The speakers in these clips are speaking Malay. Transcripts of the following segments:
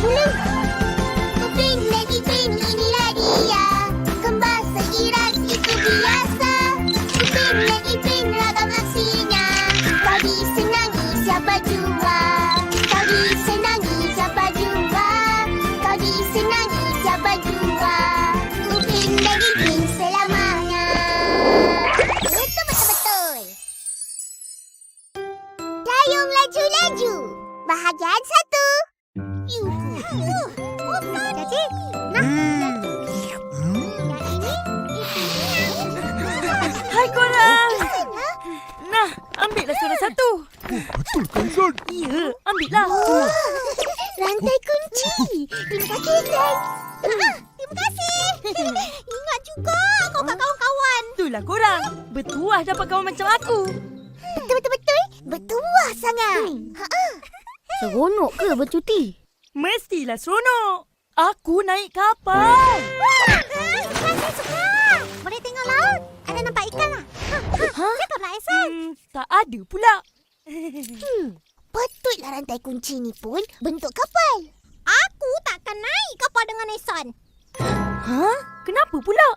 boleh. Upin lagi Upin, inilah dia. Kembar seiras itu biasa. Upin lagi Upin, ragam aksinya. Kau disenangi siapa jua. Kau disenangi siapa jua. Kau disenangi siapa jua. Upin lagi Upin selamanya. Betul-betul. Dayung laju-laju. Bahagian 1. Jadi, Hai korang. Nah, ambillah salah satu. Betul kan, Zan? Ya, ambillah. rantai kunci. Terima kasih, Zan. Terima kasih. Ingat juga kau kawan-kawan. Itulah korang. Bertuah dapat kawan macam aku. Betul-betul. Bertuah sangat. Seronok ke bercuti? Mestilah seronok. Aku naik kapal. Saya suka. Boleh tengok laut. Ada nampak ikan lah. Cakap nak Aisan. Tak ada pula. Patutlah rantai kunci ni pun bentuk kapal. Aku takkan naik kapal dengan Aisan. Ha? Kenapa pula?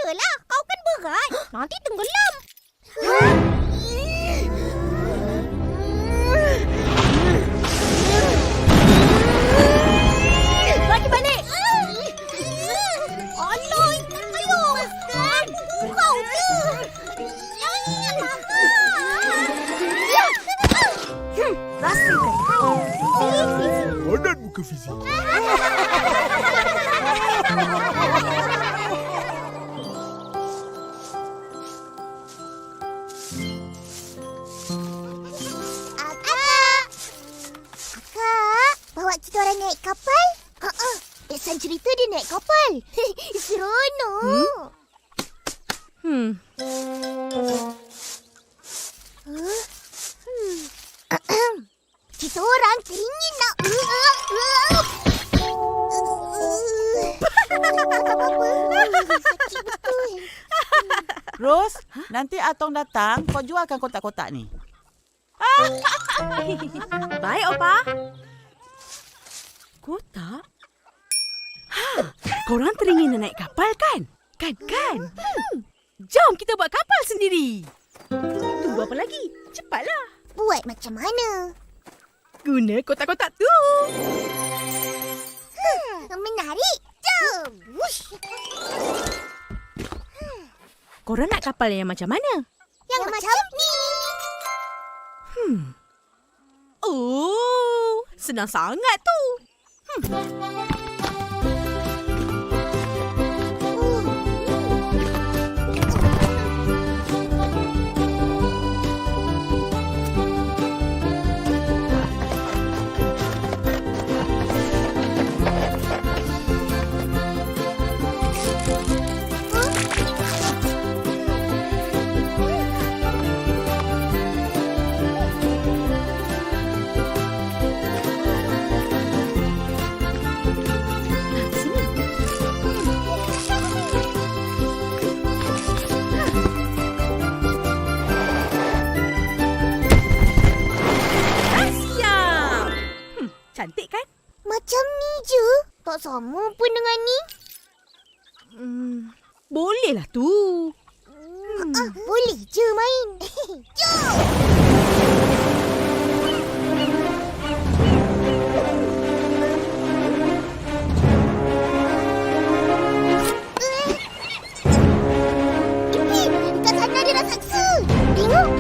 Yelah, kau kan berat. Nanti tenggelam. Bagi balik. Alah, ayo. Kau tu. Rasakan. Padan muka fizik. Akak, bawa kita orang naik kapal? Aisan cerita dia naik kapal. Seronok. Kita orang teringin nak... Sakit betul. Ros, nanti Atong datang, kau jualkan kotak-kotak ni. Baik, Opa. Kotak? Korang teringin nak naik kapal kan? Kan? Jom kita buat kapal sendiri. Tunggu apa lagi? Cepatlah. Buat macam mana? Guna kotak-kotak tu. Menarik. Jom. Wush. Korang nak kapal yang macam mana? Yang macam ni. Oh, senang sangat tu. Cantik kan? Macam ni je. Tak sama pun dengan ni. Bolehlah tu. Boleh je main. Jom. Kat sana ada raksasa. Tengok.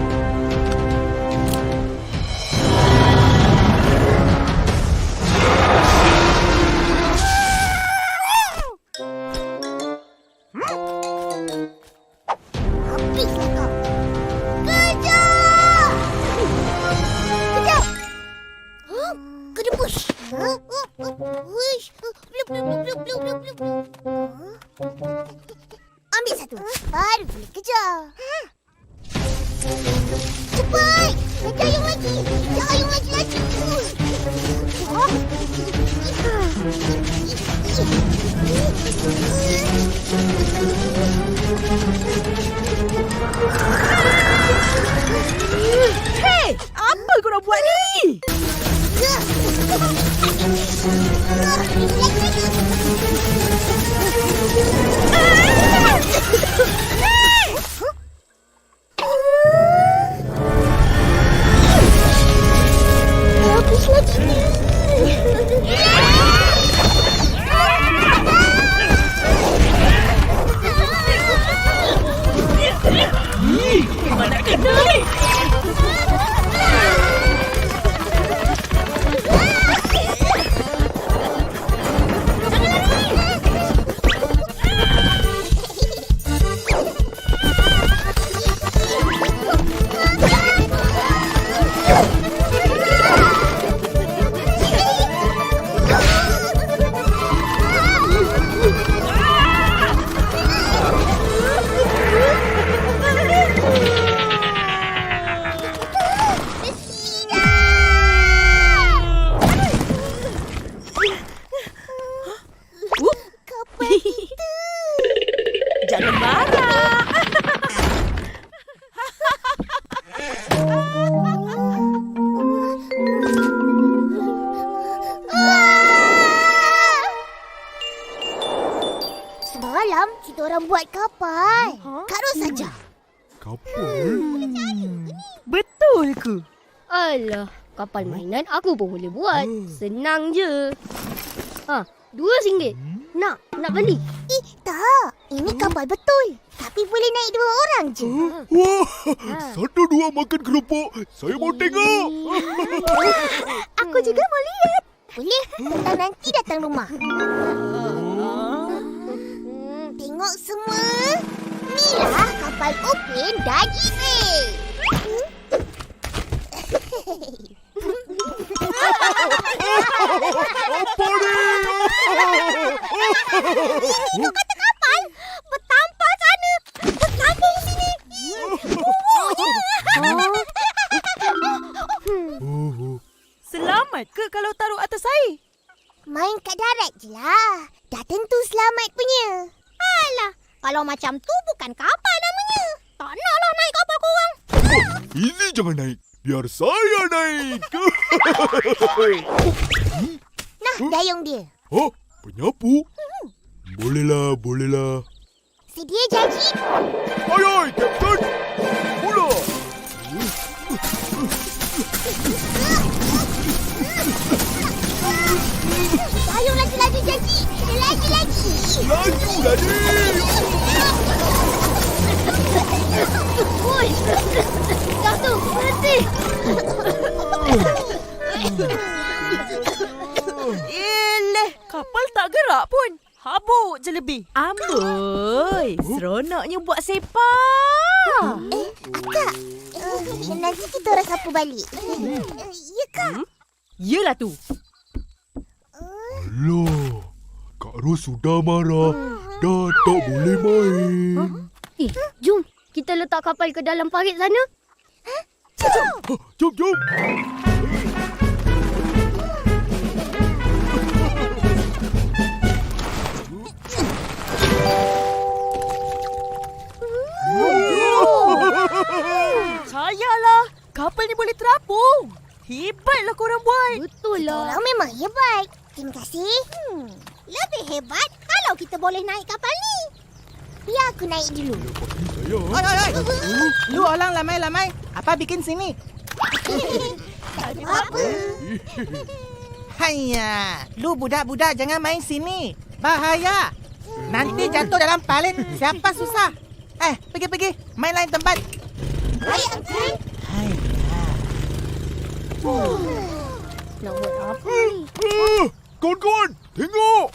Habislah kau. Kejar! Kejar! Kedebus. Wish. Ambil satu. Baru boleh kejar. Cepat! Kejar yang lagi. Kejar yang lagi. Hei, apa korang buat ni? Mana kena ni? Jangan marah. Semalam kita orang buat kapal. Kak Ros saja. Kapal? Betul ke? Alah, kapal mainan aku pun boleh buat. Senang je. Ha, RM2. Nak beli? Tak. Ini kapal betul. Tapi boleh naik 2 orang je. Wah, 1-2 makan keropok. Saya mau tengok. Aku juga mau lihat. Boleh? Tentang nanti datang rumah. Tengok semua. Inilah kapal Upin dan Ipin. Apa ni? Itu kata kapal. Bertampar sana. Bersambung sini. Selamat ke kalau taruh atas air? Main kat darat je lah. Dah tentu selamat punya. Alah, kalau macam tu bukan kapal namanya. Tak naklah naik kapal korang. Easy jangan naik. Biar saya naik. Nah, dayung dia. Oh, penyapu? Bolehlah. Sedia janji? Ayai, Kapten. Mula. Dayung laju-laju janji. Lagi. Lajulah ni. Oi! Jatuh, berhenti! Eleh, kapal tak gerak pun. Habuk je lebih. Amboi, seronoknya buat sepak. Akak. Nanti kita orang sapu balik. Ya, Kak. Yelah tu. Alah, Kak Ros sudah marah. Dah tak boleh main. Jom. Kita letak kapal ke dalam parit sana. Jom. Percayalah, kapal ni boleh terapung. Hebatlah korang buat. Betul lah. Orang memang hebat. Terima kasih. Lebih hebat kalau kita boleh naik kapal ni. Biar aku naik dulu. Saya. Oi. Lu orang lamai-lamai. Apa bikin sini? Tak ada apa. Haiya. Lu budak-budak jangan main sini. Bahaya. Nanti jatuh dalam parit. Siapa susah? Pergi. Main lain tempat. Baik, Uncle. Hai. Nak buat apa ni? Kawan-kawan, tengok.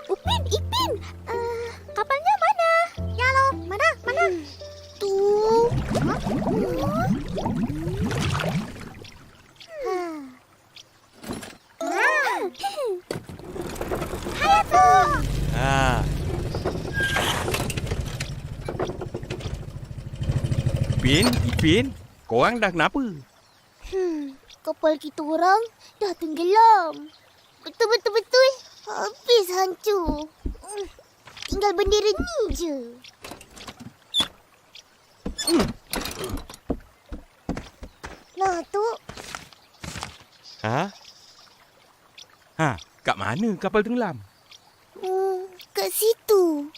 Upin, Ipin. Kapalnya mana? Ya lo, mana? Tu. Hai tu. Ipin, korang dah kenapa? Kapal kita orang dah tenggelam. Betul. Habis hancur. tinggal bendera ni je. Nah, tu. Ha? Ha, kat mana kapal tenggelam? Kat situ.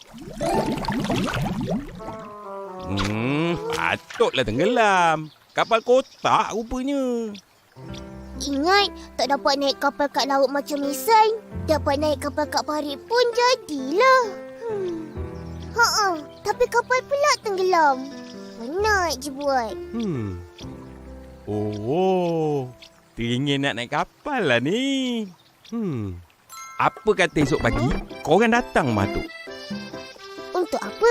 Patutlah tenggelam. Kapal kotak rupanya. Ingat, tak dapat naik kapal kat laut macam Isan. Dapat naik kapal kat parit pun jadilah. Tapi kapal pula tenggelam. Penat je buat. Oh, teringin nak naik kapal lah ni. Apa kata esok pagi, korang datang Matuk? Untuk apa?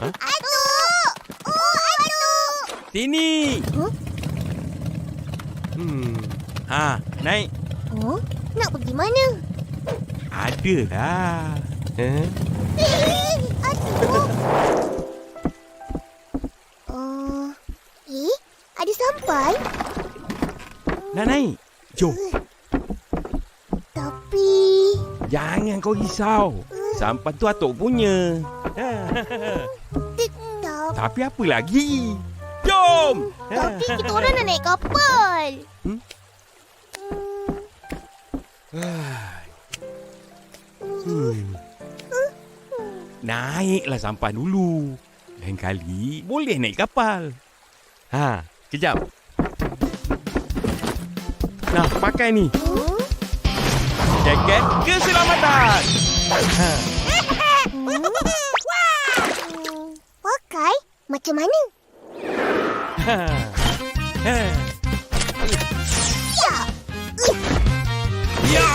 Ha? Atuk! Oh, Atuk! Sini! Ha, naik. Oh, nak pergi mana? Ada lah. Atuk! Ada sampai? Nak naik? Jom. Tapi... Jangan kau risau. Sampan tu Atuk punya. Tetap. Tapi apa lagi? Jom! Tapi kita orang nak naik kapal. Naiklah sampan dulu. Lain kali boleh naik kapal. Ha, kejap. Nah, pakai ni. Jaket keselamatan. Pakai? Macam mana? Ya! Ya!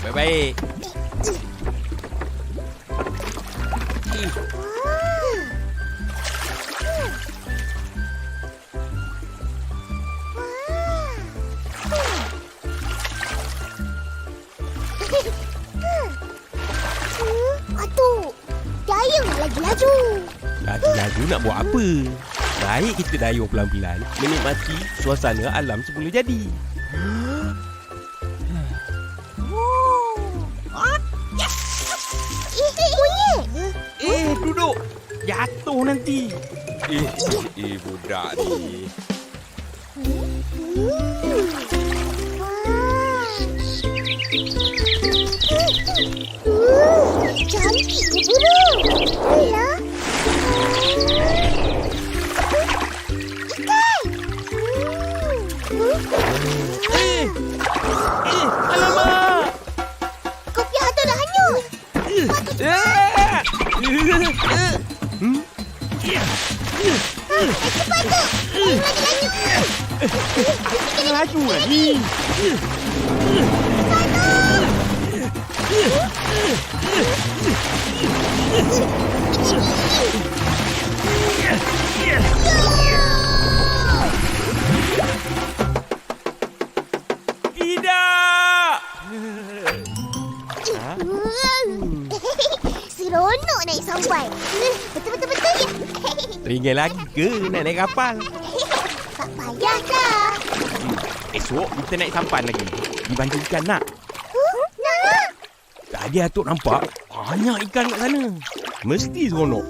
Baik-baik. Atuk, dayung lagi laju. Laju-laju nak buat apa? Baik kita dayung pelan-pelan, menikmati suasana alam semula jadi. Duduk. Jatuh nanti. Budak ni. Cantik je burung. Alah. Ikan. Alamak. Kopi Atuk dah hanyut. Cepat tu. Laju lah ni. Tidak. Seronok naik sampai. Betul ya. Ringan lagi ke nak naik kapal? Tak payahlah. Esok kita naik sampan lagi. Dibantu ikan nak. Nak. Tadi Atuk nampak banyak ikan kat sana. Mesti seronok.